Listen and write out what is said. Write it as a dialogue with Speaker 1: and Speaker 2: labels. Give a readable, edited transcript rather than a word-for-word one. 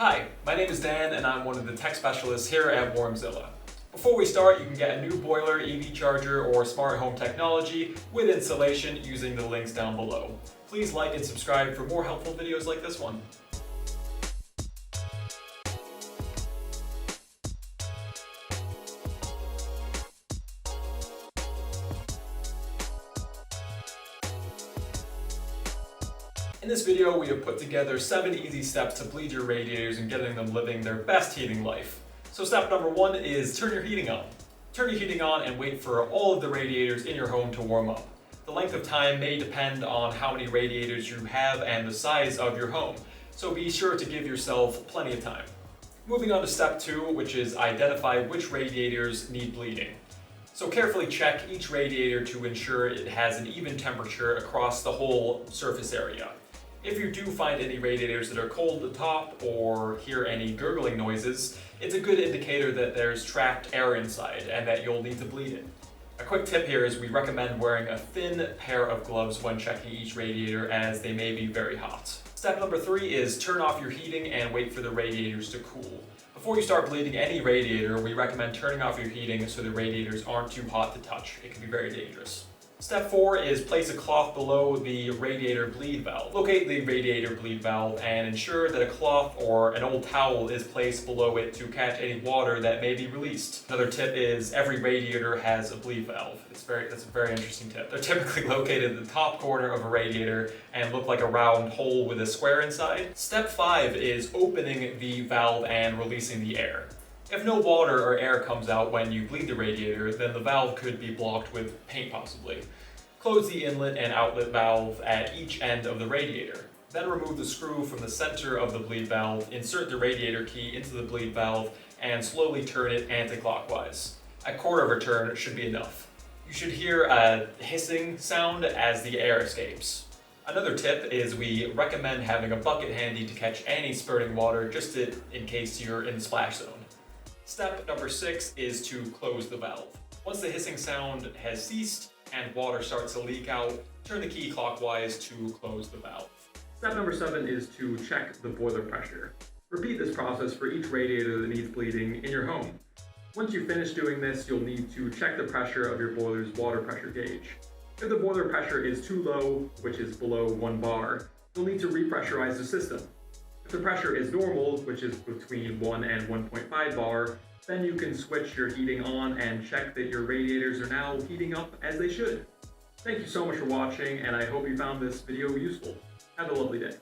Speaker 1: Hi, my name is Dan and I'm one of the tech specialists here at Warmzilla. Before we start, you can get a new boiler, EV charger, or smart home technology with installation using the links down below. Please like and subscribe for more helpful videos like this one. In this video, we have put together 7 easy steps to bleed your radiators and getting them living their best heating life. So step number 1 is turn your heating on. Turn your heating on and wait for all of the radiators in your home to warm up. The length of time may depend on how many radiators you have and the size of your home, so be sure to give yourself plenty of time. Moving on to step 2, which is identify which radiators need bleeding. So carefully check each radiator to ensure it has an even temperature across the whole surface area. If you do find any radiators that are cold at the top or hear any gurgling noises, it's a good indicator that there's trapped air inside and that you'll need to bleed it. A quick tip here is we recommend wearing a thin pair of gloves when checking each radiator as they may be very hot. Step number 3 is turn off your heating and wait for the radiators to cool. Before you start bleeding any radiator, we recommend turning off your heating so the radiators aren't too hot to touch. It can be very dangerous. Step 4 is place a cloth below the radiator bleed valve. Locate the radiator bleed valve and ensure that a cloth or an old towel is placed below it to catch any water that may be released. Another tip is every radiator has a bleed valve. That's a very interesting tip. They're typically located at the top corner of a radiator and look like a round hole with a square inside. Step 5 is opening the valve and releasing the air. If no water or air comes out when you bleed the radiator, then the valve could be blocked with paint possibly. Close the inlet and outlet valve at each end of the radiator. Then remove the screw from the center of the bleed valve, insert the radiator key into the bleed valve, and slowly turn it anti-clockwise. A quarter of a turn should be enough. You should hear a hissing sound as the air escapes. Another tip is we recommend having a bucket handy to catch any spurting water just in case you're in the splash zone. Step number 6 is to close the valve. Once the hissing sound has ceased and water starts to leak out, turn the key clockwise to close the valve. Step number 7 is to check the boiler pressure. Repeat this process for each radiator that needs bleeding in your home. Once you finish doing this, you'll need to check the pressure of your boiler's water pressure gauge. If the boiler pressure is too low, which is below 1 bar, you'll need to repressurize the system. If the pressure is normal, which is between 1 and 1.5 bar, then you can switch your heating on and check that your radiators are now heating up as they should. Thank you so much for watching, and I hope you found this video useful. Have a lovely day.